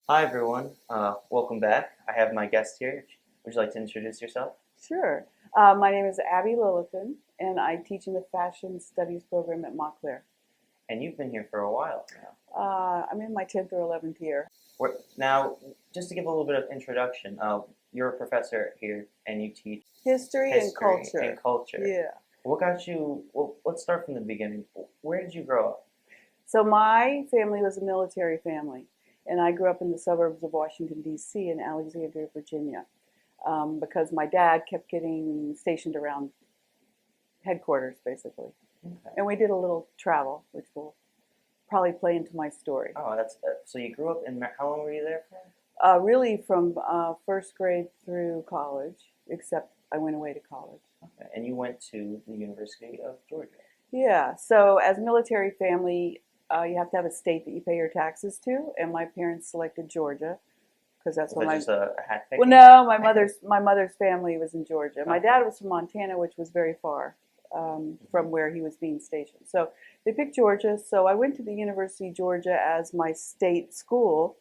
Hi everyone, welcome back. I have my guest here. Would you like to introduce yourself? Sure. My name is Abby Lillethun, and I teach in the Fashion Studies program at Montclair. And you've been here for a while now. I'm in my 10th or 11th year. Now, just to give a little bit of introduction, you're a professor here and you teach History and history culture. and culture. Yeah. What got you, well, let's start from the beginning. Where did you grow up? So my family was a military family, and I grew up in the suburbs of Washington, D.C. in Alexandria, Virginia, because my dad kept getting stationed around headquarters, basically. Okay. And we did a little travel, which will probably play into my story. Oh, so you grew up in, how long were you there for? Really from first grade through college, except I went away to college. Okay. And you went to the University of Georgia. Yeah, so as a military family, you have to have a state that you pay your taxes to, and my parents selected Georgia because that's Was what that my just a hat well, picking? no, my mother's family was in Georgia. My Okay. dad was from Montana, which was very far from where he was being stationed. So they picked Georgia. So I went to the University of Georgia as my state school,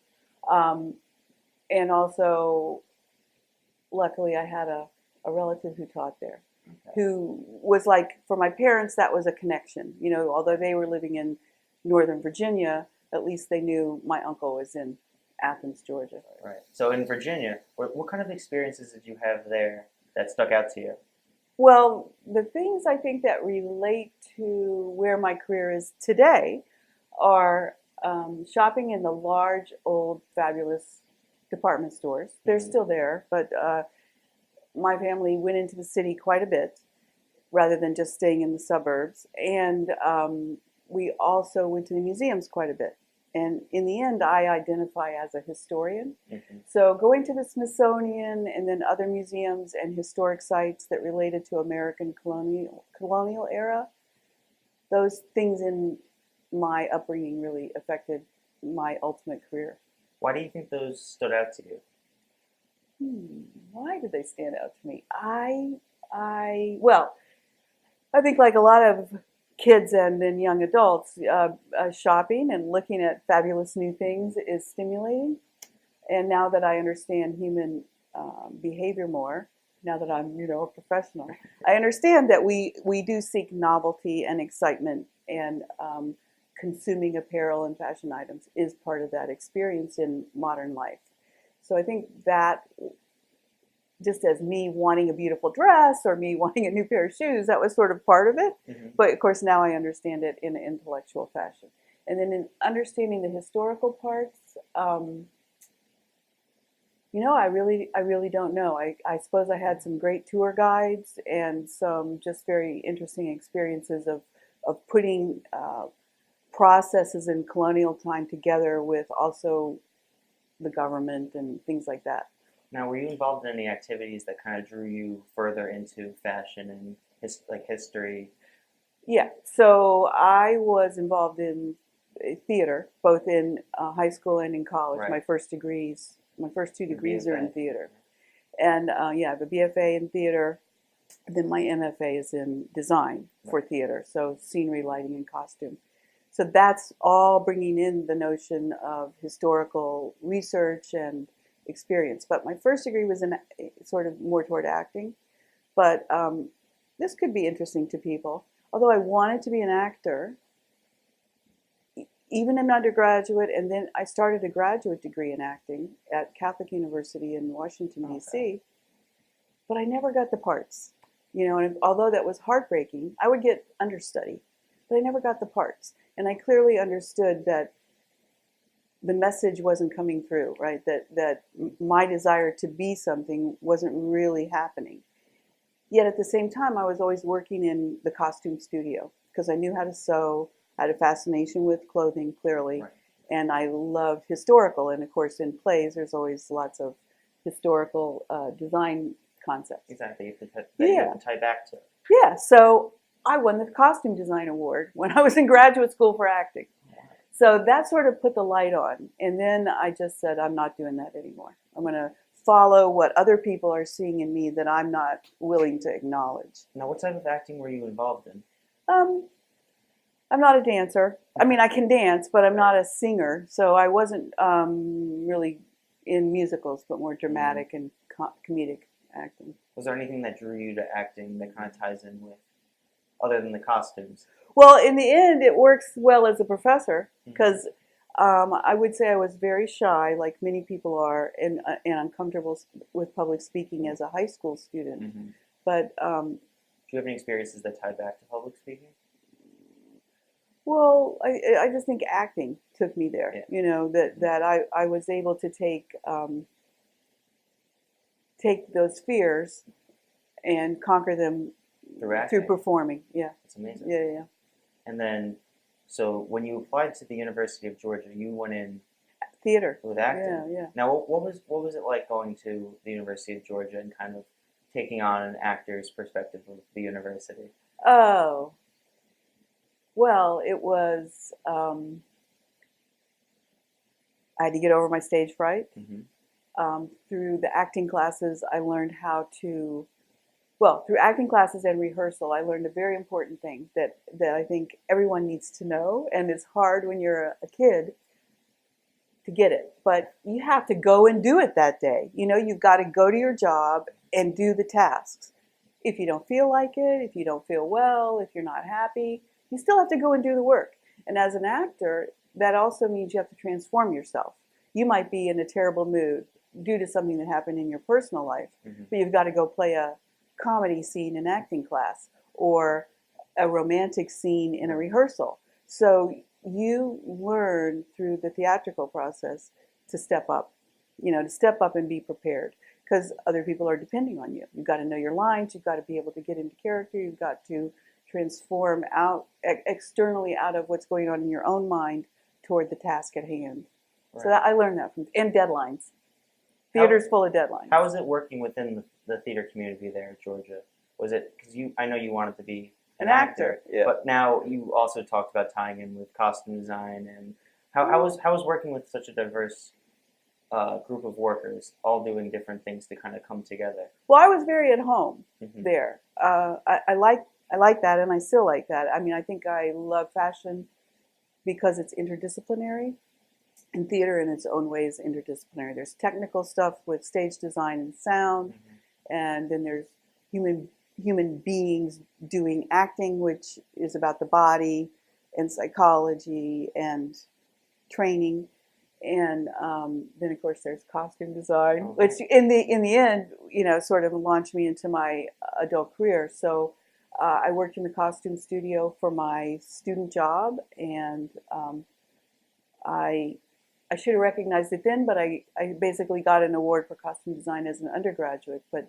um, and also luckily I had a relative who taught there, Okay. who was like, for my parents, that was a connection. You know, although they were living in Northern Virginia, at least they knew my uncle was in Athens, Georgia. Right. So in Virginia, what kind of experiences did you have there that stuck out to you? Well, the things I think that relate to where my career is today are shopping in the large, old, fabulous department stores. They're Mhm. still there, but my family went into the city quite a bit rather than just staying in the suburbs. And we also went to the museums quite a bit. And in the end, I identify as a historian. Mhm. So going to the Smithsonian and then other museums and historic sites that related to American colonial era, those things in my upbringing really affected my ultimate career. Why do you think those stood out to you? Why did they stand out to me? Well, I think like a lot of kids and then young adults, shopping and looking at fabulous new things is stimulating. And now that I understand human behavior more, now that I'm a professional, I understand that we do seek novelty and excitement, and consuming apparel and fashion items is part of that experience in modern life. So I think that just as me wanting a beautiful dress or me wanting a new pair of shoes, that was sort of part of it. Mm-hmm. But of course, now I understand it in an intellectual fashion. And then in understanding the historical parts, I really don't know. I suppose I had some great tour guides and some just very interesting experiences of putting processes in colonial time together with also the government and things like that. Now, were you involved in any activities that kind of drew you further into fashion and history? Yeah, so I was involved in theater, both in high school and in college. Right. My first two Your degrees are in BFA. theater. And yeah, I have a BFA in theater. Then my MFA is in design for Right. theater, so scenery, lighting, and costume. So that's all bringing in the notion of historical research and experience. But my first degree was in sort of more toward acting. But this could be interesting to people. Although I wanted to be an actor, even in undergraduate, and then I started a graduate degree in acting at Catholic University in Washington, D.C., but I never got the parts. And although that was heartbreaking, I would get understudy, but I never got the parts. And I clearly understood that the message wasn't coming through, right? That my desire to be something wasn't really happening. Yet at the same time, I was always working in the costume studio because I knew how to sew, I had a fascination with clothing, clearly, Right. and I loved historical. And of course, in plays, there's always lots of historical design concepts. Exactly. You Yeah. have to tie back to. Yeah, so I won the costume design award when I was in graduate school for acting. So that sort of put the light on. And then I just said, I'm not doing that anymore. I'm going to follow what other people are seeing in me that I'm not willing to acknowledge. Now, what type of acting were you involved in? Um, I'm not a dancer. I mean, I can dance, but I'm not a singer. So I wasn't really in musicals, but more dramatic and comedic acting. Was there anything that drew you to acting that kind of ties in with, other than the costumes? Well, in the end, it works well as a professor Mhm. because I would say I was very shy, like many people are, and uncomfortable with public speaking as a high school student. Mm-hmm. But Do you have any experiences that tie back to public speaking? well, I just think acting took me there. Yeah. You know, that I was able to take those fears and conquer them Through acting? performing. Yeah, That's amazing. yeah. And then, so when you applied to the University of Georgia, you went in Theater. with acting. Yeah. Now, what was it like going to the University of Georgia and kind of taking on an actor's perspective of the university? Oh, well, it was. I had to get over my stage fright. Mm-hmm. Through the acting classes, I learned how to. Well, through acting classes and rehearsal, I learned a very important thing that I think everyone needs to know, and it's hard when you're a kid to get it. But you have to go and do it that day. You know, you've got to go to your job and do the tasks. If you don't feel like it, if you don't feel well, if you're not happy, you still have to go and do the work. And as an actor, that also means you have to transform yourself. You might be in a terrible mood due to something that happened in your personal life, Mm-hmm. but you've got to go play a comedy scene in acting class or a romantic scene in a rehearsal. So you learn through the theatrical process to step up, to step up and be prepared because other people are depending on you. You've got to know your lines. You've got to be able to get into character. You've got to transform out externally out of what's going on in your own mind toward the task at hand. Right. So I learned that and deadlines. Theater's full of deadlines. How was it working within the theater community there in Georgia? Was it, because I know you wanted to be an actor, yeah. but now you also talked about tying in with costume design, and how was working with such a diverse group of workers, all doing different things to kind of come together? Well, I was very at home Mm-hmm. there. I like that, and I still like that. I mean, I think I love fashion because it's interdisciplinary. And theater in its own way is interdisciplinary. There's technical stuff with stage design and sound, Mm-hmm. and then there's human beings doing acting, which is about the body and psychology and training. And then of course there's costume design, Oh, which in the end, sort of launched me into my adult career. So I worked in the costume studio for my student job, and I should have recognized it then, but I basically got an award for costume design as an undergraduate, but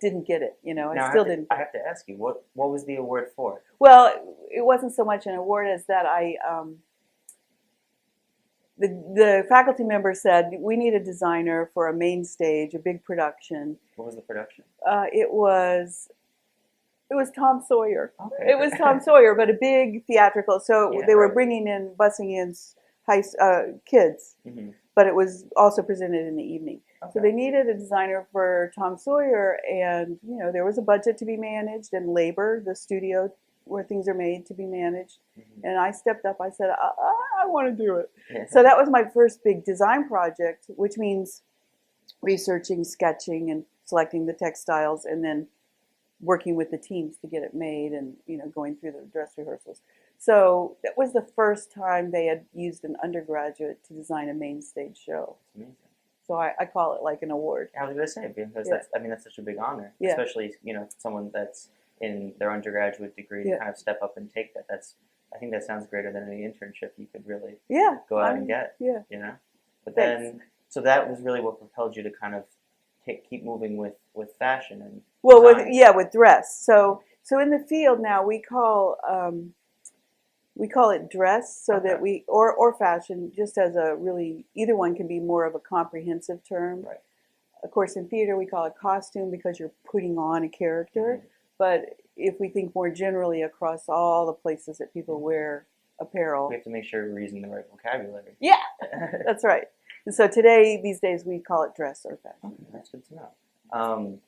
didn't get it. Now, I still didn't. I have to ask you, what was the award for? Well, it wasn't so much an award as that the faculty member said we need a designer for a main stage, a big production. What was the production? It was Tom Sawyer. Okay. It was Tom Sawyer, but a big theatrical. So Yeah, they were right. busing in kids, Mm-hmm. but it was also presented in the evening. Okay. So they needed a designer for Tom Sawyer, and there was a budget to be managed and labor, the studio where things are made to be managed. Mm-hmm. And I stepped up. I said, I want to do it. Yeah. So that was my first big design project, which means researching, sketching, and selecting the textiles, and then working with the teams to get it made, and going through the dress rehearsals. So that was the first time they had used an undergraduate to design a main stage show. That's amazing. So I call it like an award. I was going to say, because Yeah. that's such a big honor, Yeah. especially someone that's in their undergraduate degree to Yeah. kind of step up and take that. I think that sounds greater than any internship you could really Yeah. go out and get. Yeah. But Thanks. then, so that was really what propelled you to kind of keep moving with fashion and Well, design. with dress. So in the field now we call it dress, so Okay. that or fashion, just as a really, either one can be more of a comprehensive term. Right. Of course, in theater we call it costume because you're putting on a character. Mhm. But if we think more generally across all the places that people wear apparel, We have to make sure we're using the right vocabulary. yeah, that's right. And so these days we call it dress or fashion. Okay, that's good to know.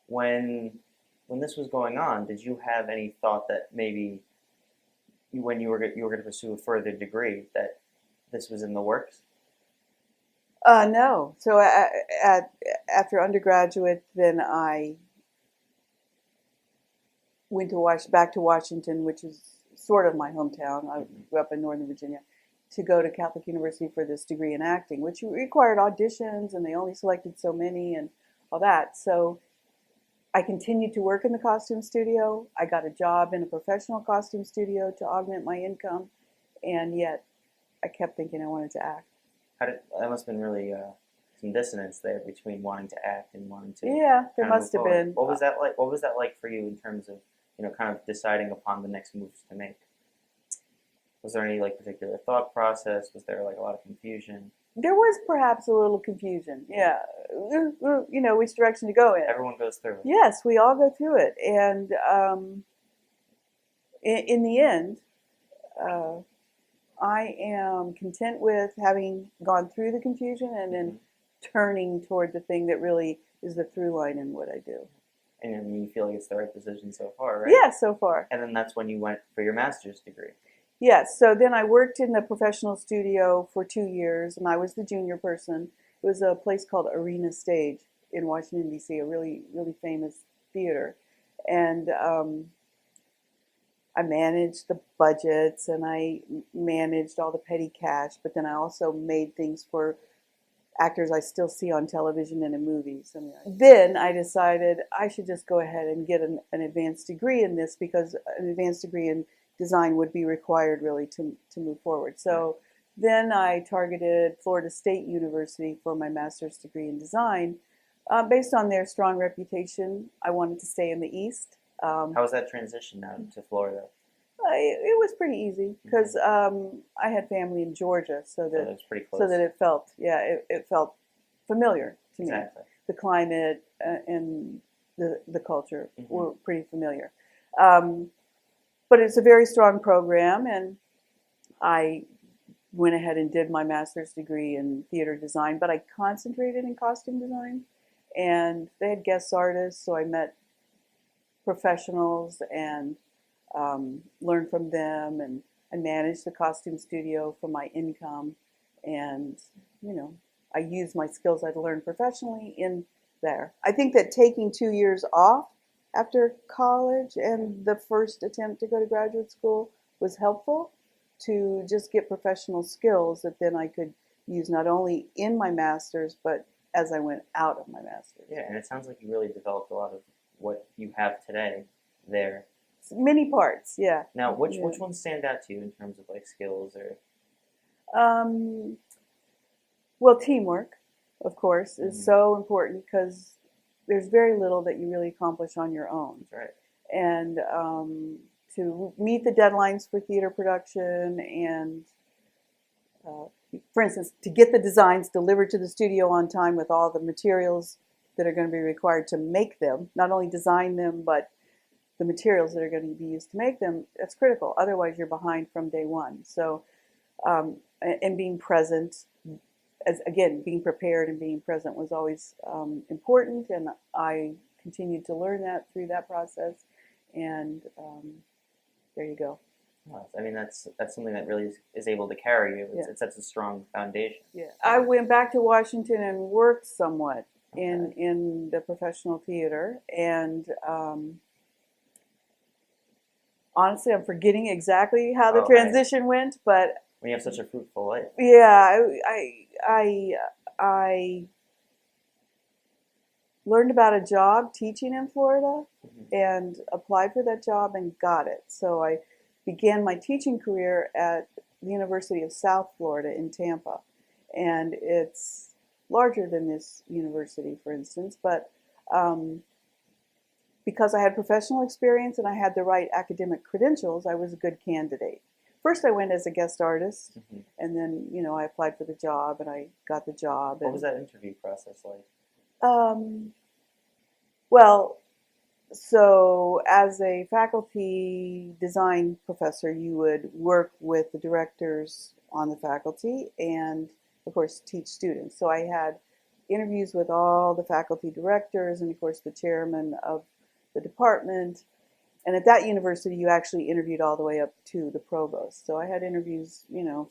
When this was going on, did you have any thought that maybe when you were going to pursue a further degree, that this was in the works? No. So after undergraduate, then I went to back to Washington, which is sort of my hometown. I grew up in Northern Virginia, to go to Catholic University for this degree in acting, which required auditions, and they only selected so many and all that. So I continued to work in the costume studio. I got a job in a professional costume studio to augment my income, and yet I kept thinking I wanted to act. That must have been really some dissonance there between wanting to act and wanting to. Yeah, there kind of must move have forward. been. What was that like? What was that like for you in terms of kind of deciding upon the next moves to make? Was there any like particular thought process? Was there like a lot of confusion? There was perhaps a little confusion. Yeah, which direction to go in. Everyone goes through it. Yes, we all go through it, and in the end, I am content with having gone through the confusion and then turning toward the thing that really is the through line in what I do. And you feel like it's the right decision so far, right? Yeah, so far. And then that's when you went for your master's degree. Yes, so then I worked in the professional studio for 2 years, and I was the junior person. It was a place called Arena Stage in Washington, D.C., a really, really famous theater. And I managed the budgets, and I managed all the petty cash, but then I also made things for actors I still see on television and in movies. Then I decided I should just go ahead and get an advanced degree in this, because an advanced degree in design would be required really to move forward. So then I targeted Florida State University for my master's degree in design. Based on their strong reputation, I wanted to stay in the East. How was that transition now to Florida? It was pretty easy because I had family in Georgia, so that it's pretty close. So that it felt it felt familiar to me. Exactly. The climate and the culture were pretty familiar. But it's a very strong program, and I went ahead and did my master's degree in theater design, but I concentrated in costume design, and they had guest artists, so I met professionals and learned from them, and I managed the costume studio for my income, and I used my skills I'd learned professionally in there. I think that taking 2 years off after college and the first attempt to go to graduate school was helpful to just get professional skills that then I could use not only in my master's, but as I went out of my master's. Yeah, and it sounds like you really developed a lot of what you have today there. Many parts, yeah. Now, which ones stand out to you in terms of like skills or? Well, teamwork, of course, is so important, because there's very little that you really accomplish on your own. That's right. And to meet the deadlines for theater production, and for instance, to get the designs delivered to the studio on time with all the materials that are going to be required to make them, not only design them, but the materials that are going to be used to make them, that's critical. Otherwise, you're behind from day one. So, and being present, being prepared and being present was always important, and I continued to learn that through that process, and there you go. I mean, that's something that really is able to carry you. It sets a strong foundation. Yeah, I went back to Washington and worked somewhat in the professional theater, and honestly, I'm forgetting exactly how the transition went, but when you have such a fruitful life. Yeah, I learned about a job teaching in Florida and applied for that job and got it. So I began my teaching career at the University of South Florida in Tampa, and it's larger than this university, for instance, but because I had professional experience and I had the right academic credentials, I was a good candidate. First, I went as a guest artist, and then, I applied for the job, and I got the job. What was that interview process like? Well, so as a faculty design professor, you would work with the directors on the faculty and, of course, teach students. So I had interviews with all the faculty directors and, of course, the chairman of the department. And at that university, you actually interviewed all the way up to the provost. So I had interviews,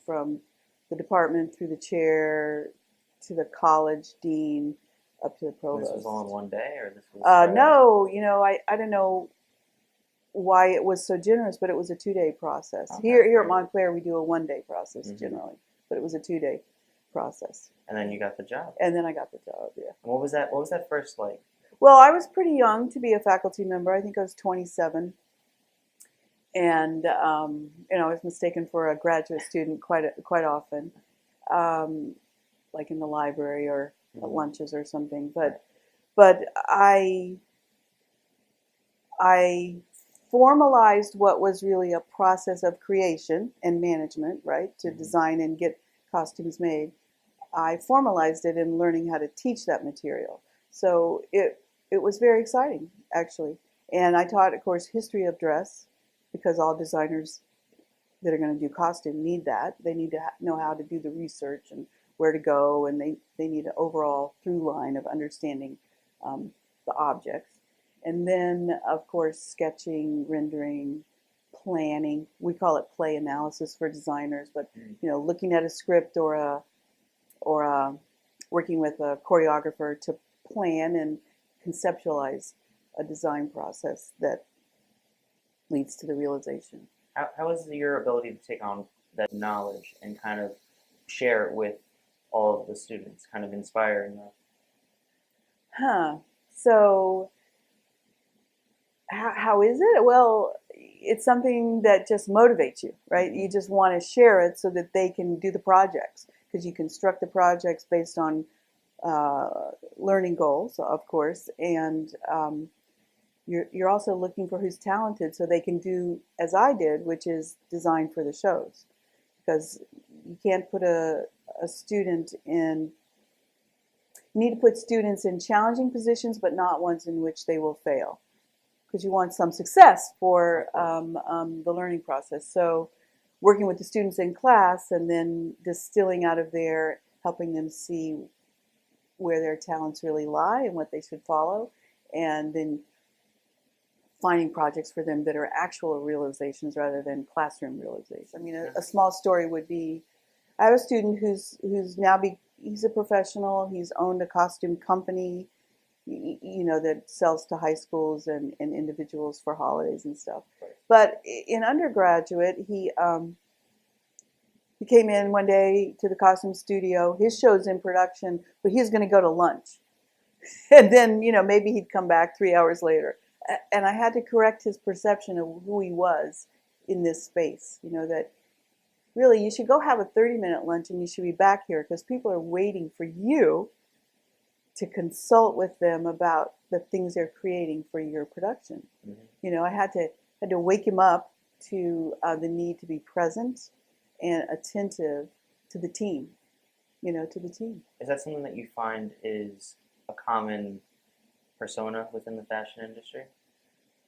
from the department through the chair to the college dean up to the provost. This was all in one day, or this was spread out? No, I don't know why it was so generous, but it was a 2-day process. Okay, Here at great. Montclair, we do a 1-day process Mhm. generally, but it was a 2-day process. And then you got the job. And then I got the job, yeah. And what was that first like? Well, I was pretty young to be a faculty member. I think I was 27. And, I was mistaken for a graduate student quite often, like in the library or at lunches or something. But I formalized what was really a process of creation and management, right, to design and get costumes made. I formalized it in learning how to teach that material. So it was very exciting, actually. And I taught, of course, history of dress, because all designers that are going to do costume need that. They need to know how to do the research and where to go, and they need an overall through line of understanding the objects. And then, of course, sketching, rendering, planning. We call it play analysis for designers, but looking at a script or working with a choreographer to plan and conceptualize a design process that leads to the realization. How is your ability to take on that knowledge and kind of share it with all of the students, kind of inspiring them? So how is it? Well, it's something that just motivates you, right? You just want to share it so that they can do the projects, because you construct the projects based on learning goals, of course, and you're also looking for who's talented so they can do as I did, which is design for the shows, because you can't put a student in. You need to put students in challenging positions, but not ones in which they will fail, because you want some success for the learning process. So working with the students in class and then distilling out of there, helping them see where their talents really lie and what they should follow, and then finding projects for them that are actual realizations rather than classroom realizations. I mean, a small story would be, I have a student who's now he's a professional. He's owned a costume company, that sells to high schools and individuals for holidays and stuff. But in undergraduate, he came in one day to the costume studio. His show's in production, but he's going to go to lunch. And then, maybe he'd come back 3 hours later. And I had to correct his perception of who he was in this space, that really you should go have a 30-minute lunch and you should be back here because people are waiting for you to consult with them about the things they're creating for your production. Mm-hmm. I had to wake him up to the need to be present and attentive to the team, to the team. Is that something that you find is a common persona within the fashion industry?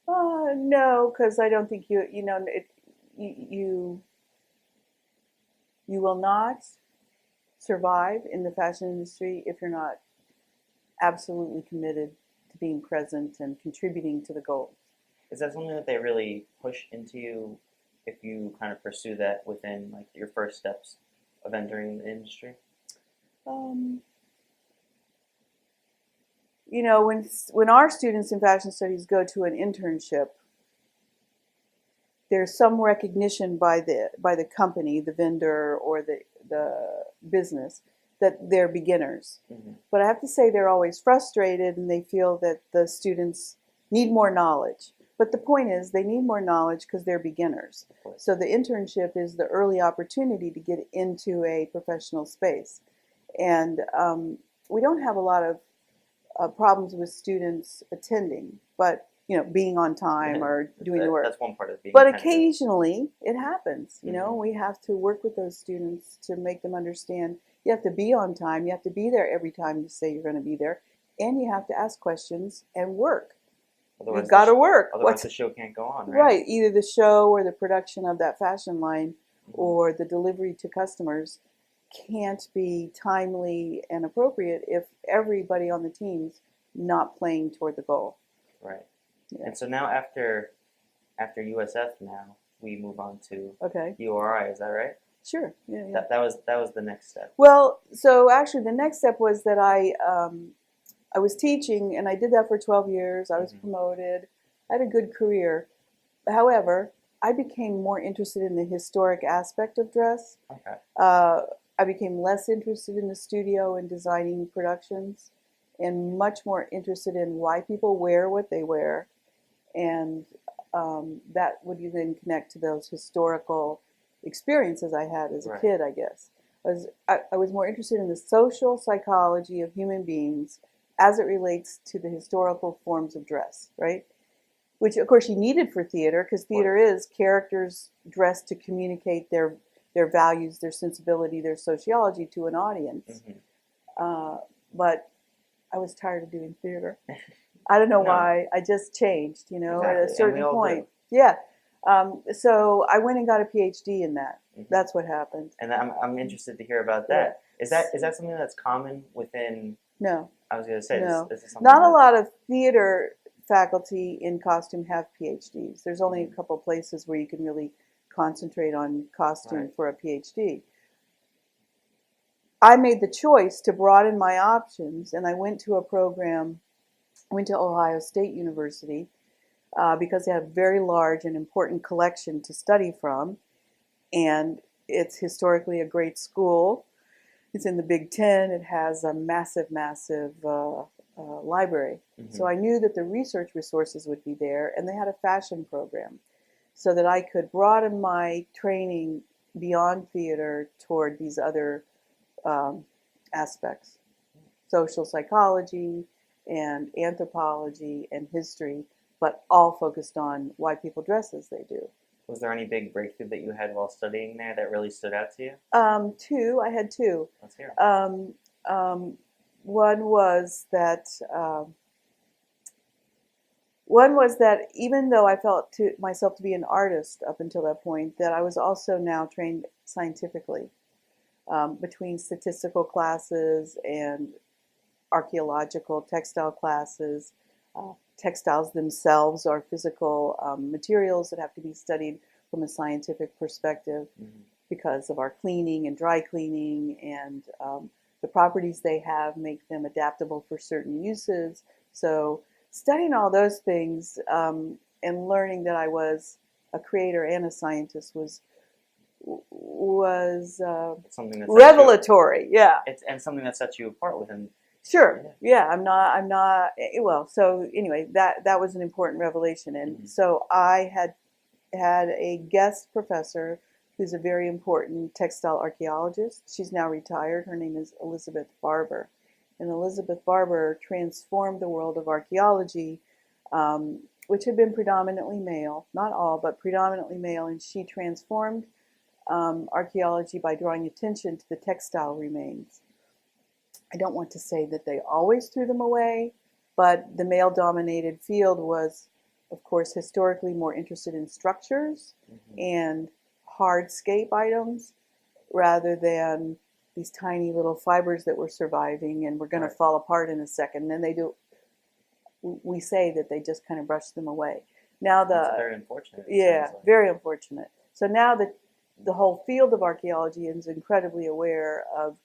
No, because I don't think you will not survive in the fashion industry if you're not absolutely committed to being present and contributing to the goals. Is that something that they really push into you if you kind of pursue that within like your first steps of entering the industry? When our students in fashion studies go to an internship, there's some recognition by the company, the vendor, or the business that they're beginners. Mm-hmm. But I have to say they're always frustrated and they feel that the students need more knowledge. But the point is they need more knowledge because they're beginners. So the internship is the early opportunity to get into a professional space. And we don't have a lot of problems with students attending, but being on time or doing the work. That's one part of being. But occasionally it happens. Mm-hmm. We have to work with those students to make them understand. You have to be on time. You have to be there every time you say you're going to be there, and you have to ask questions and work. Otherwise You've got to work. Otherwise, the show can't go on, right? Right. Either the show or the production of that fashion line, mm-hmm. or the delivery to customers can't be timely and appropriate if everybody on the team's not playing toward the goal. Right. Yeah. And so now after after USF now, we move on to Okay. URI. Is that right? Sure. Yeah. Yeah. That was the next step. Well, so actually, the next step was that I was teaching, and I did that for 12 years. I was promoted. I had a good career. However, I became more interested in the historic aspect of dress. Okay. I became less interested in the studio and designing productions, and much more interested in why people wear what they wear, and that would then connect to those historical experiences I had as a Right. kid, I guess. I was more interested in the social psychology of human beings as it relates to the historical forms of dress, right? Which, of course, you needed for theater, because theater is characters dressed to communicate their values, their sensibility, their sociology to an audience. But I was tired of doing theater. I don't know why. I just changed, you know, Exactly. at a certain And we all point. do. Yeah. So I went and got a Ph.D. in that. That's what happened. And I'm interested to hear about that. Is that something that's common within? No. I was going to say, No. is this something Not a that- lot of theater faculty in costume have PhDs. There's only a couple places where you can really concentrate on costume for a PhD. I made the choice to broaden my options, and I went to a program, went to Ohio State University, because they have a very large and important collection to study from, and it's historically a great school. It's in the Big Ten. It has a massive, massive library. So I knew that the research resources would be there, and they had a fashion program so that I could broaden my training beyond theater toward these other aspects, social psychology and anthropology and history, but all focused on why people dress as they do. Was there any big breakthrough that you had while studying there that really stood out to you? I had two. Let's hear. One was that even though I felt myself to be an artist up until that point, that I was also now trained scientifically, between statistical classes and archaeological textile classes. Textiles themselves are physical materials that have to be studied from a scientific perspective because of our cleaning and dry cleaning, and the properties they have make them adaptable for certain uses. So studying all those things and learning that I was a creator and a scientist was Something that revelatory. Yeah. And something that sets you apart within. Sure. Yeah, I'm not, well, so anyway, that was an important revelation. And so I had a guest professor who's a very important textile archaeologist. She's now retired. Her name is Elizabeth Barber. And Elizabeth Barber transformed the world of archaeology, which had been predominantly male, not all, but predominantly male. And she transformed archaeology by drawing attention to the textile remains. I don't want to say that they always threw them away, but the male-dominated field was, of course, historically more interested in structures and hardscape items rather than these tiny little fibers that were surviving and were going to fall apart in a second. And then we say that they just kind of brushed them away. Now That's very unfortunate. Yeah, very unfortunate. So now the whole field of archaeology is incredibly aware of,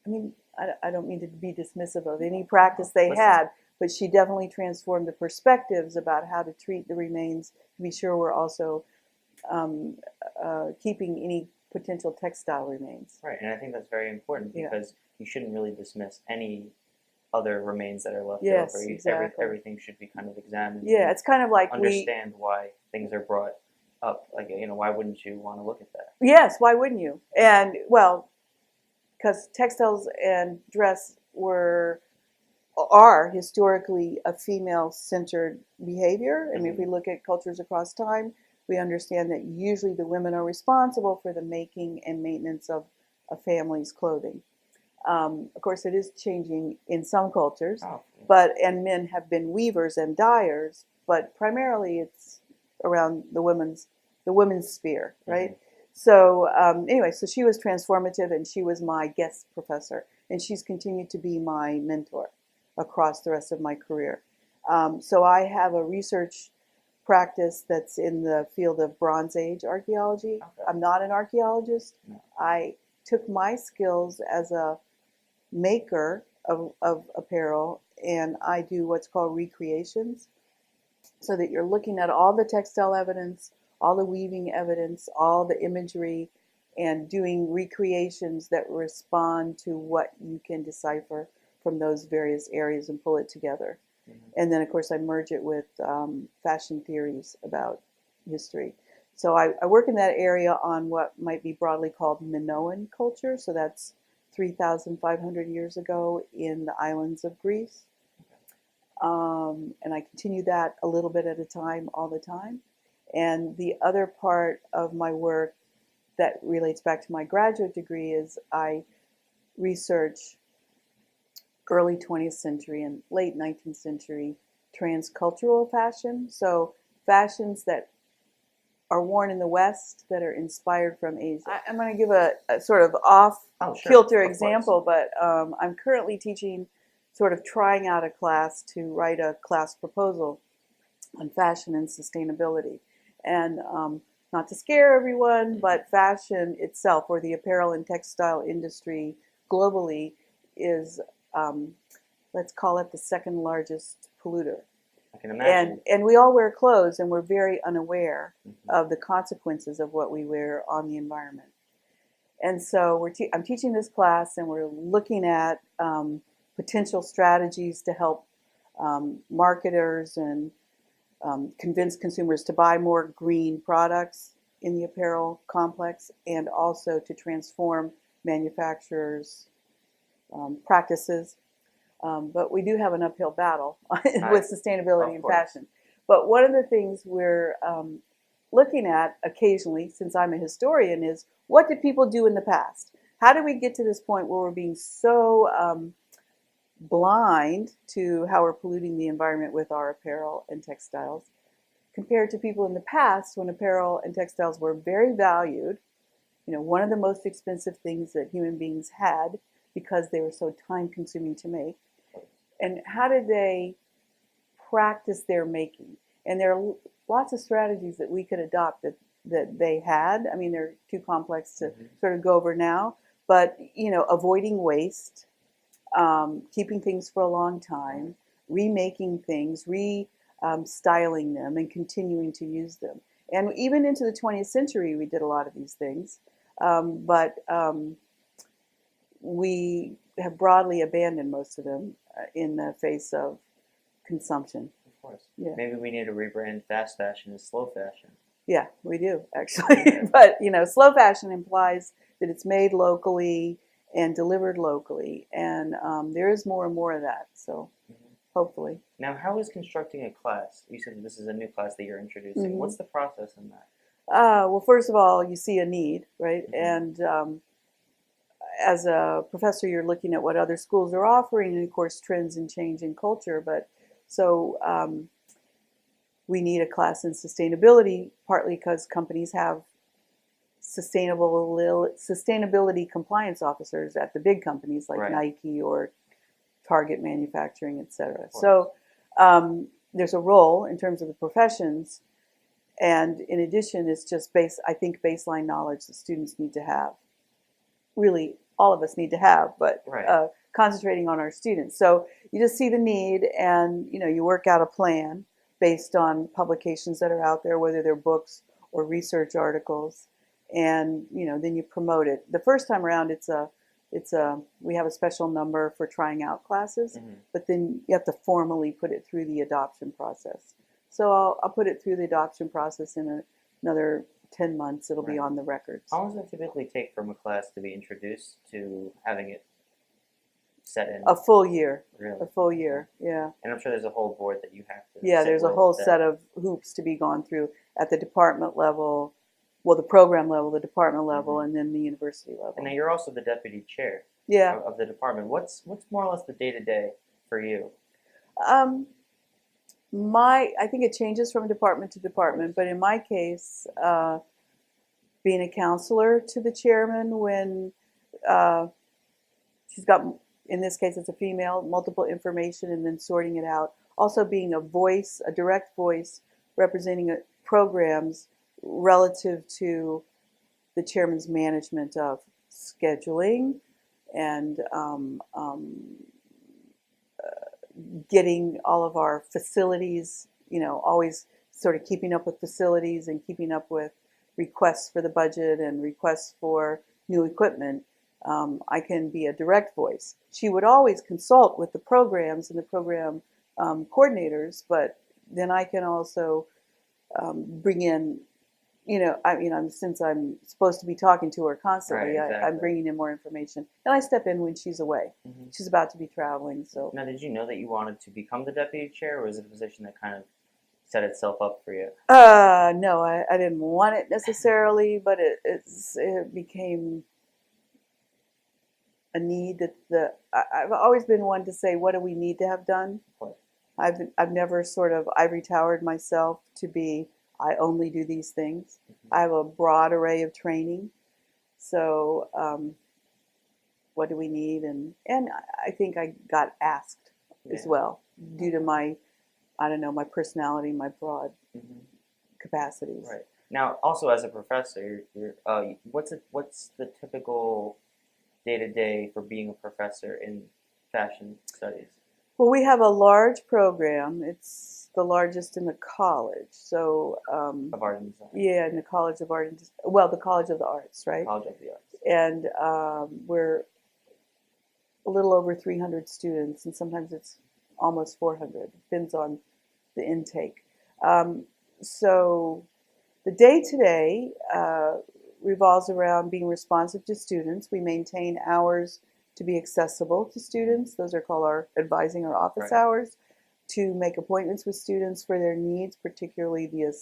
I mean, I don't mean to be dismissive of any practice they had, but she definitely transformed the perspectives about how to treat the remains to be sure we're also keeping any potential textile remains. Right, and I think that's very important because you shouldn't really dismiss any other remains that are left over. Exactly. Everything should be kind of examined. Yeah, it's kind of like understand why things are brought up. Like, why wouldn't you want to look at that? Yes, why wouldn't you? And, well, because textiles and dress are historically a female-centered behavior. I mean, if we look at cultures across time, we understand that usually the women are responsible for the making and maintenance of a family's clothing. Of course, it is changing in some cultures, and men have been weavers and dyers, but primarily it's around the women's sphere, right? So anyway, so she was transformative, and she was my guest professor, and she's continued to be my mentor across the rest of my career. So I have a research practice that's in the field of Bronze Age archaeology. Okay. I'm not an archaeologist. No. I took my skills as a maker of apparel, and I do what's called recreations, so that you're looking at all the textile evidence, all the weaving evidence, all the imagery, and doing recreations that respond to what you can decipher from those various areas and pull it together. Mhm. And then, of course, I merge it with fashion theories about history. So I work in that area on what might be broadly called Minoan culture. So that's 3,500 years ago in the islands of Greece. And I continue that a little bit at a time, all the time. And the other part of my work that relates back to my graduate degree is I research early 20th century and late 19th century transcultural fashion. So fashions that are worn in the West that are inspired from Asia. I'm going to give a sort of off-kilter example, but I'm currently teaching, sort of trying out a class to write a class proposal on fashion and sustainability. And not to scare everyone, but fashion itself, or the apparel and textile industry globally, is, let's call it the second largest polluter. I can imagine. And we all wear clothes, and we're very unaware of the consequences of what we wear on the environment. And so I'm teaching this class, and we're looking at potential strategies to help marketers and convince consumers to buy more green products in the apparel complex, and also to transform manufacturers' practices. But we do have an uphill battle with sustainability and fashion. But one of the things we're looking at occasionally, since I'm a historian, is what did people do in the past? How did we get to this point where we're being so blind to how we're polluting the environment with our apparel and textiles, compared to people in the past when apparel and textiles were very valued, one of the most expensive things that human beings had because they were so time-consuming to make. And how did they practice their making? And there are lots of strategies that we could adopt that they had. I mean, they're too complex to sort of go over now, but, avoiding waste, keeping things for a long time, remaking things, styling them, and continuing to use them. And even into the 20th century, we did a lot of these things, but we have broadly abandoned most of them in the face of consumption. Of course. Yeah. Maybe we need to rebrand fast fashion as slow fashion. Yeah, we do, actually. But, slow fashion implies that it's made locally and delivered locally. And there is more and more of that, so hopefully. Now, how is constructing a class? You said this is a new class that you're introducing. What's the process in that? Well, first of all, you see a need, right? And as a professor, you're looking at what other schools are offering, and of course, trends and change in culture. But so we need a class in sustainability, partly because companies have sustainability compliance officers at the big companies like Nike or Target Manufacturing, etc. So there's a role in terms of the professions, and in addition, it's just baseline knowledge that students need to have. Really, all of us need to have, but concentrating on our students. So you just see the need, and you work out a plan based on publications that are out there, whether they're books or research articles, and then you promote it. The first time around, we have a special number for trying out classes, but then you have to formally put it through the adoption process. So I'll put it through the adoption process in another 10 months. It'll be on the records. How long does it typically take from a class to be introduced to having it set in? A full year. Really? A full year, yeah. And I'm sure there's a whole board that you have to there's a whole set of hoops to be gone through at the department level, well, the program level, the department level, and then the university level. And now you're also the deputy chair of the department. What's more or less the day-to-day for you? I think it changes from department to department, but in my case, being a counselor to the chairman when she's got, in this case it's a female, multiple information, and then sorting it out. Also being a direct voice representing programs relative to the chairman's management of scheduling and getting all of our facilities, always sort of keeping up with facilities and keeping up with requests for the budget and requests for new equipment. I can be a direct voice. She would always consult with the programs and the program coordinators, but then I can also bring in, since I'm supposed to be talking to her constantly, Right, exactly. I'm bringing in more information. And I step in when she's away. Mm-hmm. She's about to be traveling, so. Now, did you know that you wanted to become the deputy chair, or was it a position that kind of set itself up for you? No, I didn't want it necessarily, but it became a need that I've always been one to say, what do we need to have done? What? I've never ivory towered myself to be, I only do these things. Mm-hmm. I have a broad array of training. So what do we need? And I think I got asked as well due to my personality, my broad Mm-hmm. capacities. Right. Now, also as a professor, what's the typical day-to-day for being a professor in fashion studies? Well, we have a large program. It's the largest in the college. So Of art and design. yeah, in the College of Art and the College of the Arts, right? College of the Arts. And we're a little over 300 students, and sometimes it's almost 400. Depends on the intake. So the day-to-day revolves around being responsive to students. We maintain hours to be accessible to students. Those are called our advising or office hours, to make appointments with students for their needs, particularly the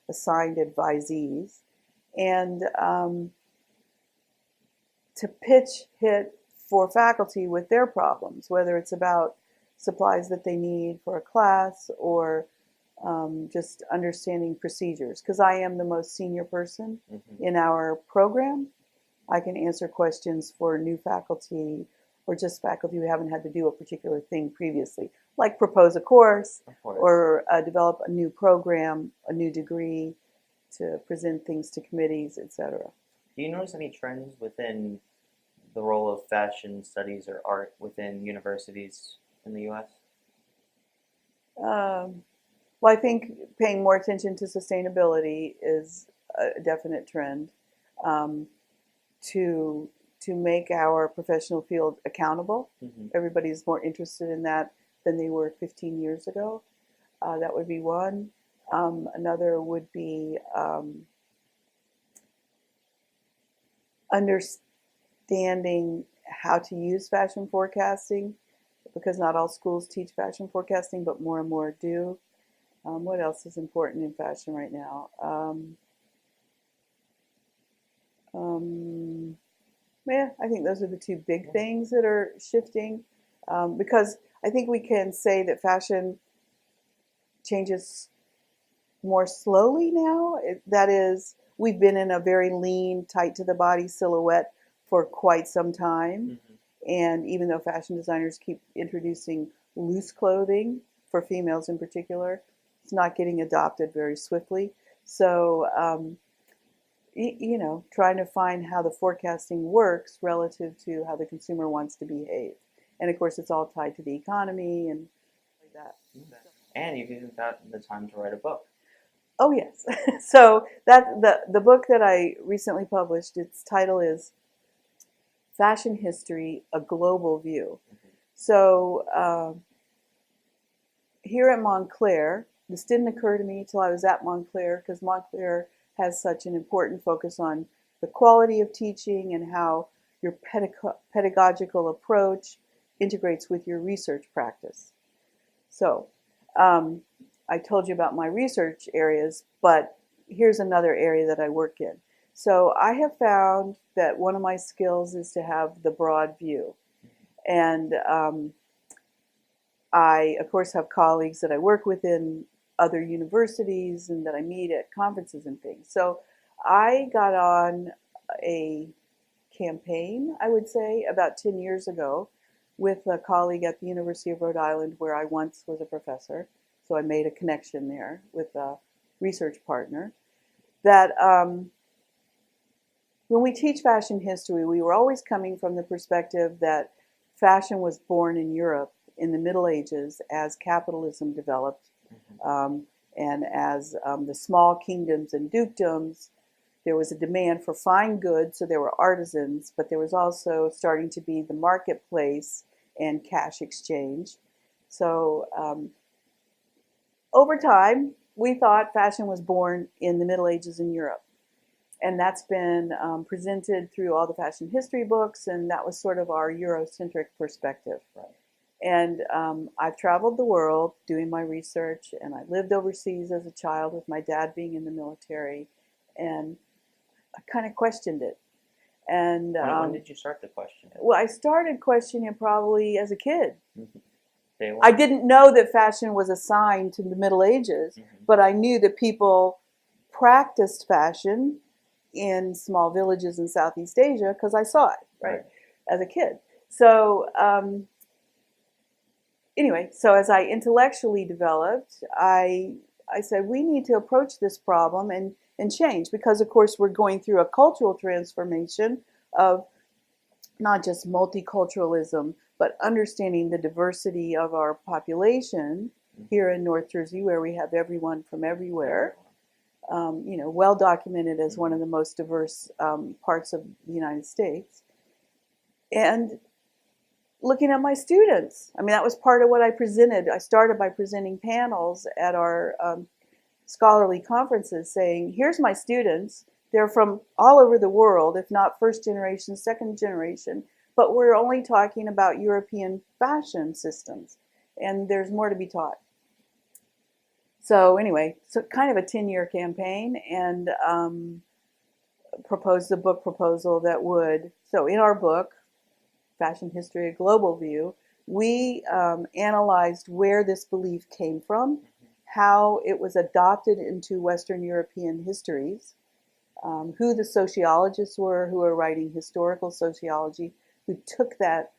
assigned advisees, and to pitch hit for faculty with their problems, whether it's about supplies that they need for a class or just understanding procedures. Because I am the most senior person in our program, I can answer questions for new faculty or just faculty who haven't had to do a particular thing previously, like propose a course or develop a new program, a new degree, to present things to committees, etc. Do you notice any trends within the role of fashion studies or art within universities in the U.S.? Well, I think paying more attention to sustainability is a definite trend. To make our professional field accountable. Mm-hmm. Everybody's more interested in that than they were 15 years ago. That would be one. Another would be understanding how to use fashion forecasting, because not all schools teach fashion forecasting, but more and more do. What else is important in fashion right now? Yeah, I think those are the two big things that are shifting, because I think we can say that fashion changes more slowly now. That is, we've been in a very lean, tight to the body silhouette for quite some time. Mm-hmm. And even though fashion designers keep introducing loose clothing for females in particular, it's not getting adopted very swiftly. So, trying to find how the forecasting works relative to how the consumer wants to behave. And of course, it's all tied to the economy and like that. And you've even got the time to write a book. Oh, yes. So that the book that I recently published, its title is Fashion History, A Global View. Mm-hmm. So here at Montclair, this didn't occur to me until I was at Montclair, because Montclair has such an important focus on the quality of teaching and how your pedagogical approach integrates with your research practice. So I told you about my research areas, but here's another area that I work in. So I have found that one of my skills is to have the broad view. And I, of course, have colleagues that I work with in other universities and that I meet at conferences and things. So I got on a campaign, I would say, about 10 years ago with a colleague at the University of Rhode Island, where I once was a professor. So I made a connection there with research partner, that when we teach fashion history, we were always coming from the perspective that fashion was born in Europe in the Middle Ages as capitalism developed, and as the small kingdoms and dukedoms, there was a demand for fine goods, so there were artisans, but there was also starting to be the marketplace and cash exchange. So over time, we thought fashion was born in the Middle Ages in Europe. And that's been presented through all the fashion history books, and that was sort of our Eurocentric perspective. Right. And I've traveled the world doing my research, and I lived overseas as a child with my dad being in the military, and I kind of questioned it. And when did you start to question it? well, I started questioning it probably as a kid. Day one? I didn't know that fashion was assigned to the Middle Ages, but I knew that people practiced fashion in small villages in Southeast Asia because I saw it, right, as a kid. So anyway, so as I intellectually developed, I said we need to approach this problem and change, because of course we're going through a cultural transformation of not just multiculturalism, but understanding the diversity of our population here in North Jersey, where we have everyone from everywhere. Well documented as one of the most diverse parts of the United States. And looking at my students, I mean, that was part of what I presented. I started by presenting panels at our scholarly conferences saying, here's my students. They're from all over the world, if not first generation, second generation, but we're only talking about European fashion systems, and there's more to be taught. So anyway, so kind of a 10-year campaign, and proposed a book proposal that would, so in our book, Fashion History, A Global View, we analyzed where this belief came from, how it was adopted into Western European histories, who the sociologists were who were writing historical sociology, who took that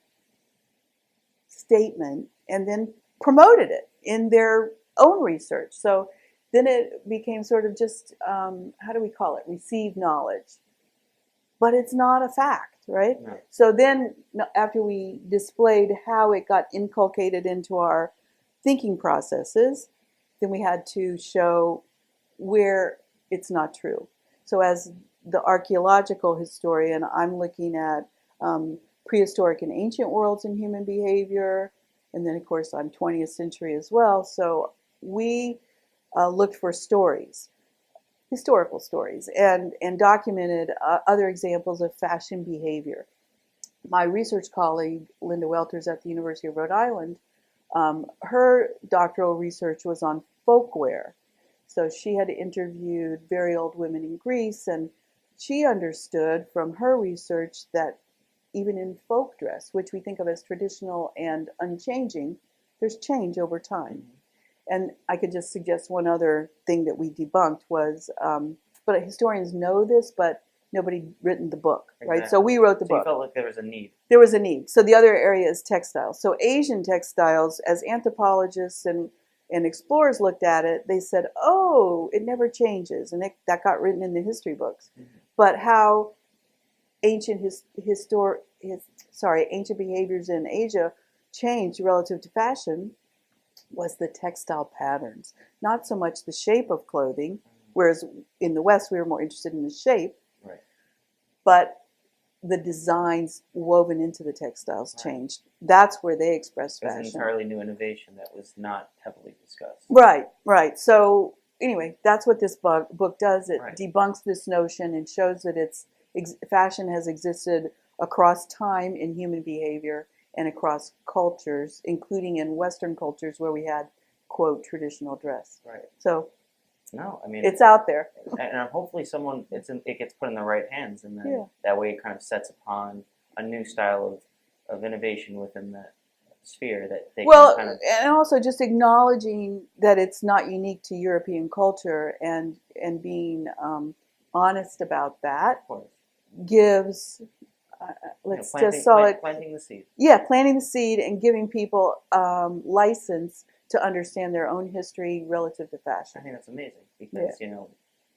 statement and then promoted it in their own research. So then it became sort of just, how do we call it, received knowledge. But it's not a fact, right? No. So then after we displayed how it got inculcated into our thinking processes, then we had to show where it's not true. So as the archaeological historian, I'm looking at prehistoric and ancient worlds in human behavior. And then, of course, I'm 20th century as well. So we looked for stories, historical stories, and documented other examples of fashion behavior. My research colleague, Linda Welters at the University of Rhode Island, her doctoral research was on folkwear. So she had interviewed very old women in Greece, and she understood from her research that even in folk dress, which we think of as traditional and unchanging, there's change over time. And I could just suggest one other thing that we debunked was, but historians know this, but nobody written the book, right? Exactly. So we wrote the So book. you felt like there was a need. There was a need. So the other area is textiles. So Asian textiles, as anthropologists and explorers looked at it, they said, oh, it never changes. And that got written in the history books. But how ancient ancient behaviors in Asia changed relative to fashion was the textile patterns, not so much the shape of clothing, whereas in the West we were more interested in the shape, Right. but the designs woven into the textiles changed. That's where they expressed It was fashion. an entirely new innovation that was not heavily discussed. Right. So anyway, that's what this book does. It Right. debunks this notion and shows that fashion has existed across time in human behavior and across cultures, including in Western cultures where we had, quote, traditional dress. Right. So no, I mean, it's out there. And hopefully it gets put in the right hands, and then that way it kind of sets upon a new style of innovation within the sphere that they can kind of... and also just acknowledging that it's not unique to European culture, and being honest about that Of course. gives let's planting, just call it, planting the seed. yeah, planting the seed and giving people license to understand their own history relative to I fashion. think that's amazing because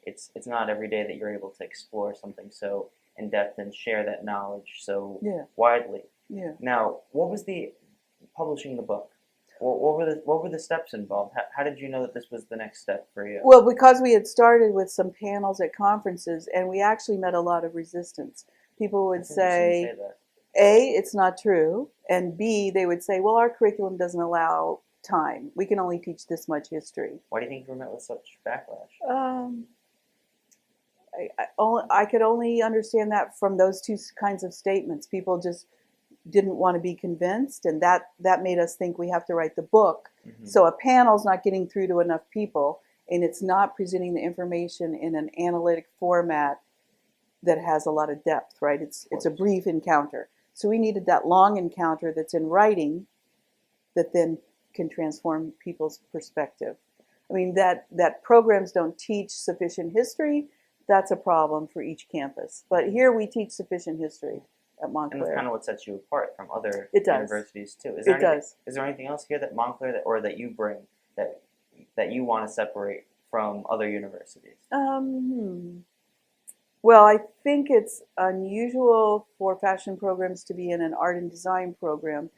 it's not every day that you're able to explore something so in depth and share that knowledge so widely. Yeah. Now, what was the publishing the book? What were the steps involved? How did you know that this was the next step for you? Well, because we had started with some panels at conferences, and we actually met a lot of resistance. People would That's interesting you say, say that. A, it's not true, and B, they would say, well, our curriculum doesn't allow time. We can only teach this much history. Why do you think you were met with such backlash? I could only understand that from those two kinds of statements. People just didn't want to be convinced, and that made us think we have to write the book. Mm-hmm. So a panel's not getting through to enough people, and it's not presenting the information in an analytic format that has a lot of depth, right? It's a brief encounter. So we needed that long encounter that's in writing that then can transform people's perspective. I mean, that programs don't teach sufficient history, that's a problem for each campus. But here we teach sufficient history at Montclair. And that's kind of what sets you apart from other It does. universities too. Is there anything else here that Montclair that you bring that you want to separate from other universities? Well, I think it's unusual for fashion programs to be in an art and design program,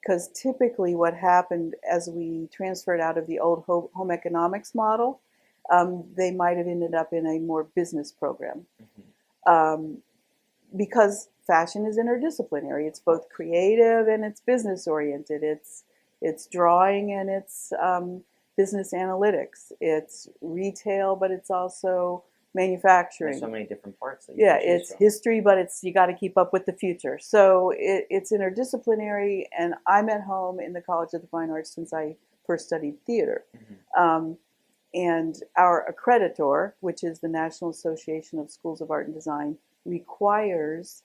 because typically what happened as we transferred out of the old home economics model, they might have ended up in a more business program. Mm-hmm. Because fashion is interdisciplinary. It's both creative and it's business oriented. It's drawing and it's business analytics. It's retail, but it's also manufacturing. There's so many different parts that you Yeah, can choose it's from. history, but you got to keep up with the future. So it's interdisciplinary, and I'm at home in the College of the Fine Arts since I first studied theater. Mm-hmm. And our accreditor, which is the National Association of Schools of Art and Design, requires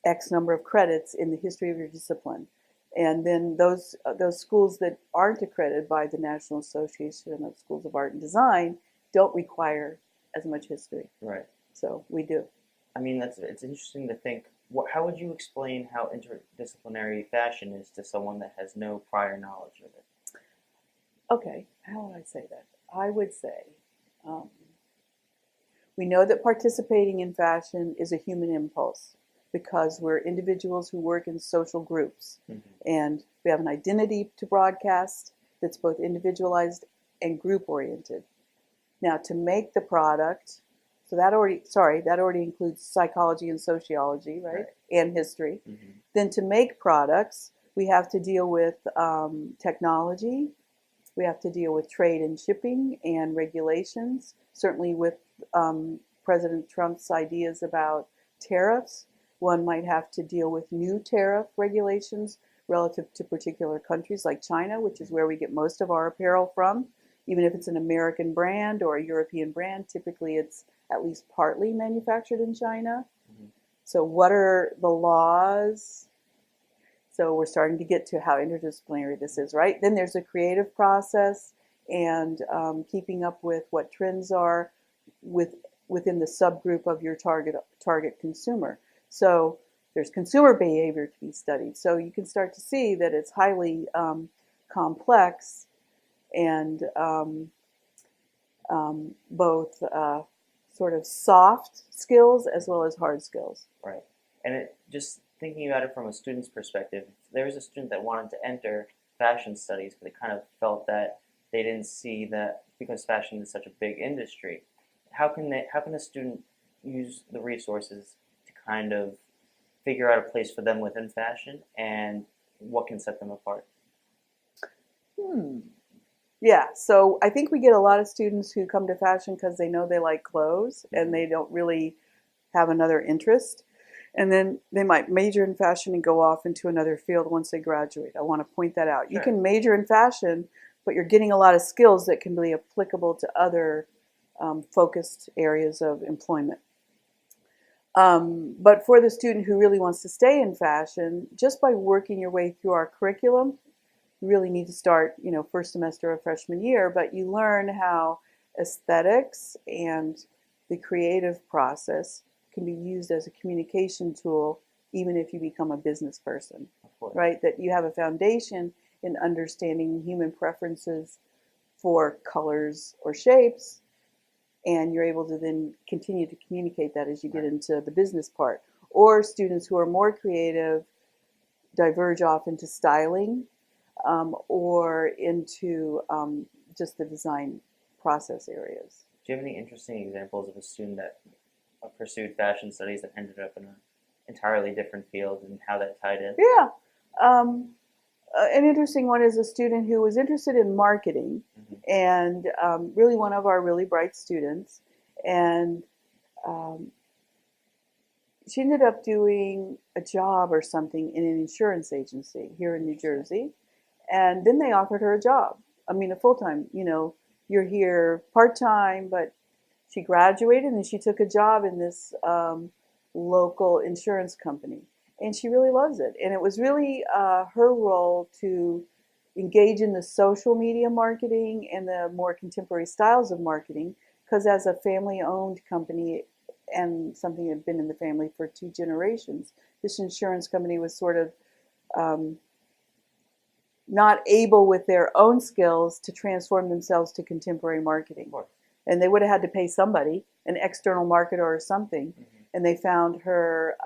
X number of credits in the history of your discipline. And then those schools that aren't accredited by the National Association of Schools of Art and Design don't require as much history. Right. So we do. I mean, it's interesting to think. How would you explain how interdisciplinary fashion is to someone that has no prior knowledge of it? Okay, how would I say that? I would say we know that participating in fashion is a human impulse because we're individuals who work in social groups. Mm-hmm. And we have an identity to broadcast that's both individualized and group-oriented. Now, to make the product, so that already includes psychology and sociology, right? And history. Mm-hmm. Then to make products, we have to deal with technology. We have to deal with trade and shipping and regulations, certainly with President Trump's ideas about tariffs. One might have to deal with new tariff regulations relative to particular countries like China, which is where we get most of our apparel from. Even if it's an American brand or a European brand, typically it's at least partly manufactured in China. Mm-hmm. So what are the laws? So we're starting to get to how interdisciplinary this is, right? Then there's a creative process and keeping up with what trends are within the subgroup of your target consumer. So there's consumer behavior to be studied. So you can start to see that it's highly complex and both sort of soft skills as well as hard skills. Right. And just thinking about it from a student's perspective, there was a student that wanted to enter fashion studies, but they kind of felt that they didn't see that because fashion is such a big industry. How can a student use the resources to kind of figure out a place for them within fashion, and what can set them apart? Yeah, so I think we get a lot of students who come to fashion because they know they like clothes and they don't really have another interest. And then they might major in fashion and go off into another field once they graduate. I want to point that out. Sure. You can major in fashion, but you're getting a lot of skills that can be applicable to other focused areas of employment. But for the student who really wants to stay in fashion, just by working your way through our curriculum, you really need to start, first semester of freshman year, but you learn how aesthetics and the creative process can be used as a communication tool even if you become a business person, Of course. right? That you have a foundation in understanding human preferences for colors or shapes, and you're able to then continue to communicate that as you get into the business part. Or students who are more creative diverge off into styling, or into just the design process areas. Do you have any interesting examples of a student that pursued fashion studies that ended up in an entirely different field and how that tied in? Yeah. An interesting one is a student who was interested in marketing, and really one of our really bright students. And she ended up doing a job or something in an insurance agency here in New Jersey. And then they offered her a job. I mean, a full-time, you're here part-time, but she graduated and she took a job in this local insurance company. And she really loves it. And it was really her role to engage in the social media marketing and the more contemporary styles of marketing, because as a family-owned company and something that had been in the family for 2 generations, this insurance company was sort of not able with their own skills to transform themselves to contemporary marketing. And they would have had to pay somebody, an external marketer or something. And they found her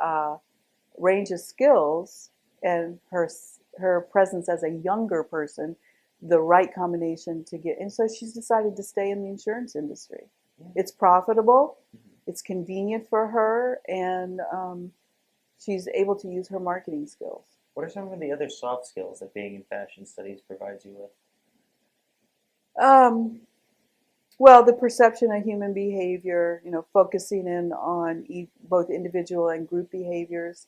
range of skills and her presence as a younger person, the right combination to get. And so she's decided to stay in the insurance industry. It's profitable, it's convenient for her, and she's able to use her marketing skills. What are some of the other soft skills that being in fashion studies provides you with? Well, the perception of human behavior, focusing in on both individual and group behaviors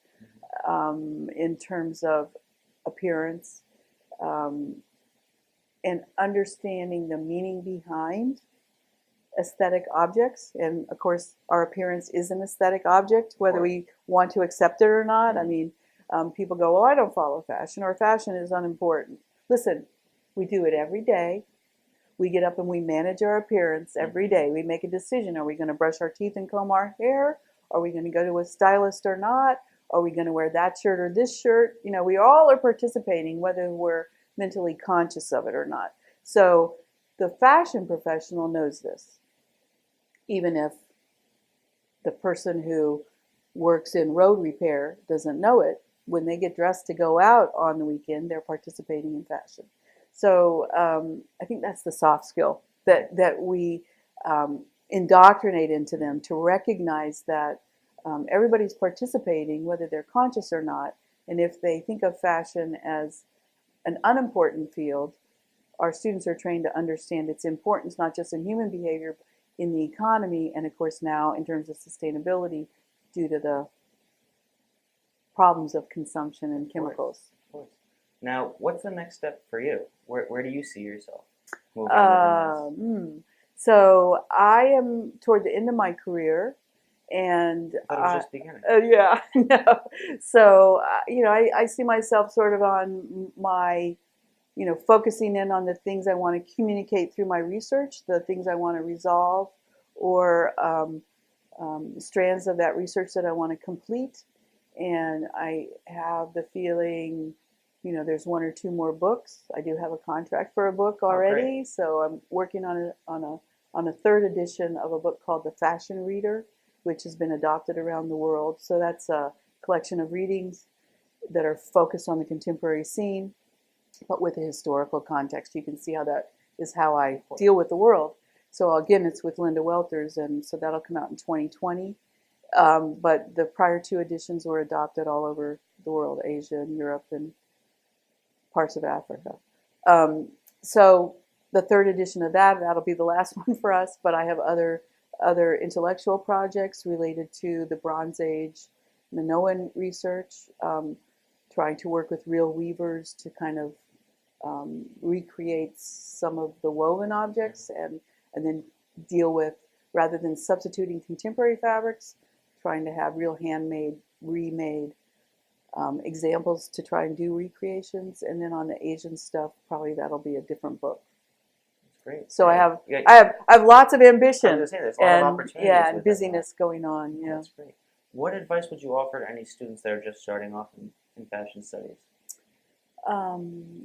in terms of appearance, and understanding the meaning behind aesthetic objects. And of course, our appearance is an aesthetic object, whether we want to accept it or not. I mean, people go, well, I don't follow fashion, or fashion is unimportant. Listen, we do it every day. We get up and we manage our appearance every day. We make a decision. Are we going to brush our teeth and comb our hair? Are we going to go to a stylist or not? Are we going to wear that shirt or this shirt? We all are participating, whether we're mentally conscious of it or not. So the fashion professional knows this. Even if the person who works in road repair doesn't know it, when they get dressed to go out on the weekend, they're participating in fashion. So I think that's the soft skill that we indoctrinate into them, to recognize that everybody's participating, whether they're conscious or not. And if they think of fashion as an unimportant field, our students are trained to understand its importance, not just in human behavior, in the economy, and of course now in terms of sustainability due to the problems of consumption and chemicals. Of course. Now, what's the next step for you? Where do you see yourself moving within this? So I am toward the end of my career, and I thought it was just beginning. Yeah, no. So I see myself sort of on my, focusing in on the things I want to communicate through my research, the things I want to resolve, or strands of that research that I want to complete. And I have the feeling, there's 1 or 2 more books. I do have a contract for a book already, so I'm working on a 3rd edition of a book called The Fashion Reader, which has been adopted around the world. So that's a collection of readings that are focused on the contemporary scene, but with a historical context. You can see how that is how I deal with the world. So again, it's with Linda Welters, and so that'll come out in 2020. But the prior 2 editions were adopted all over the world, Asia and Europe and parts of Africa. So the 3rd edition of that'll be the last one for us, but I have other intellectual projects related to the Bronze Age Minoan research, trying to work with real weavers to kind of recreate some of the woven objects, and then deal with, rather than substituting contemporary fabrics, trying to have real handmade, remade examples to try and do recreations. And then on the Asian stuff, probably that'll be a different book. That's great. So I have lots of ambition. I was gonna say, there's a lot of opportunities and within busyness going on. Yeah. That's great. What advice would you offer to any students that are just starting off in fashion studies?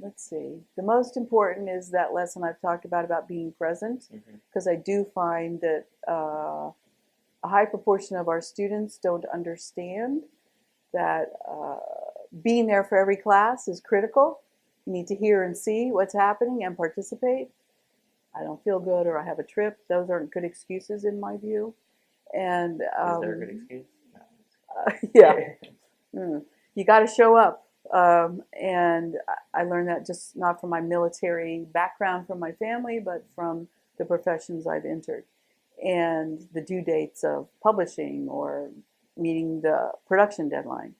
Let's see. The most important is that lesson I've talked about being present, because I do find that a high proportion of our students don't understand that being there for every class is critical. You need to hear and see what's happening and participate. I don't feel good or I have a trip. Those aren't good excuses in my view. And Is there a good excuse? No. Yeah. You got to show up. And I learned that just not from my military background from my family, but from the professions I've entered and the due dates of publishing or meeting the production deadline.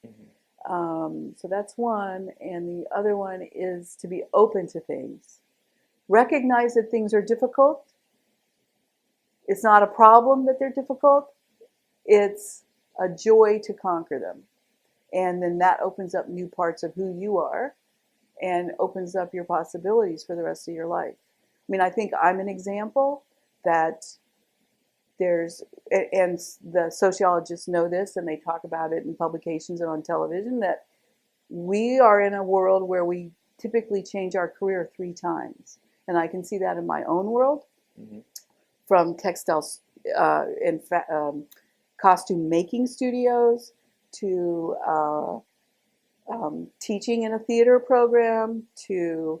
So that's one. And the other one is to be open to things. Recognize that things are difficult. It's not a problem that they're difficult. It's a joy to conquer them. And then that opens up new parts of who you are and opens up your possibilities for the rest of your life. I mean, I think I'm an example that there's, and the sociologists know this and they talk about it in publications and on television, that we are in a world where we typically change our career 3 times. And I can see that in my own world, from textiles and costume making studios to teaching in a theater program to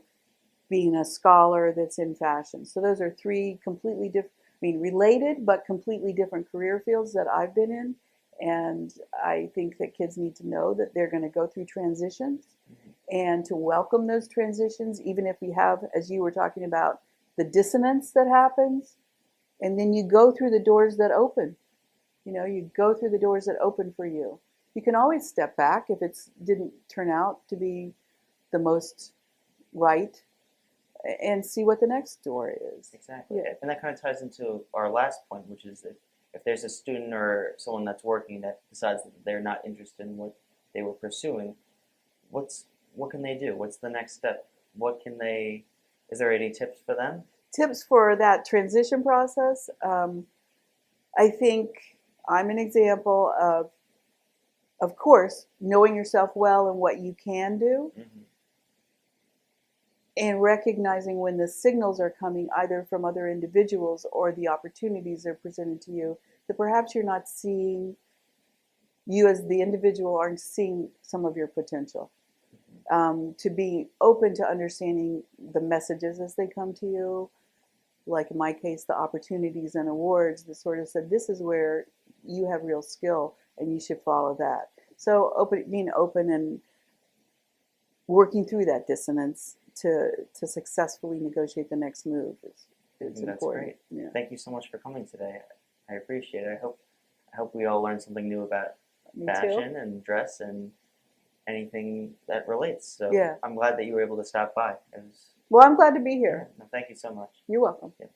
being a scholar that's in fashion. So those are 3 completely different, related but completely different career fields that I've been in. And I think that kids need to know that they're going to go through transitions and to welcome those transitions, even if we have, as you were talking about, the dissonance that happens. And then you go through the doors that open. You go through the doors that open for you. You can always step back if it didn't turn out to be the most right and see what the next door is. Exactly. Yeah. And that kind of ties into our last point, which is that if there's a student or someone that's working that decides that they're not interested in what they were pursuing, what can they do? What's the next step? Is there any tips for them? Tips for that transition process? I think I'm an example of course, knowing yourself well and what you can do, and recognizing when the signals are coming either from other individuals or the opportunities are presented to you, that perhaps you're not seeing, you as the individual aren't seeing some of your potential. To be open to understanding the messages as they come to you, like in my case, the opportunities and awards that sort of said, this is where you have real skill and you should follow that. So being open and working through that dissonance to successfully negotiate the next move is important. That's great. Yeah. Thank you so much for coming today. I appreciate it. I hope we all learned something new about fashion and dress and anything that relates. So yeah. I'm glad that you were able to stop by. Well, I'm glad to be here. No, thank you so much. You're welcome. Yeah.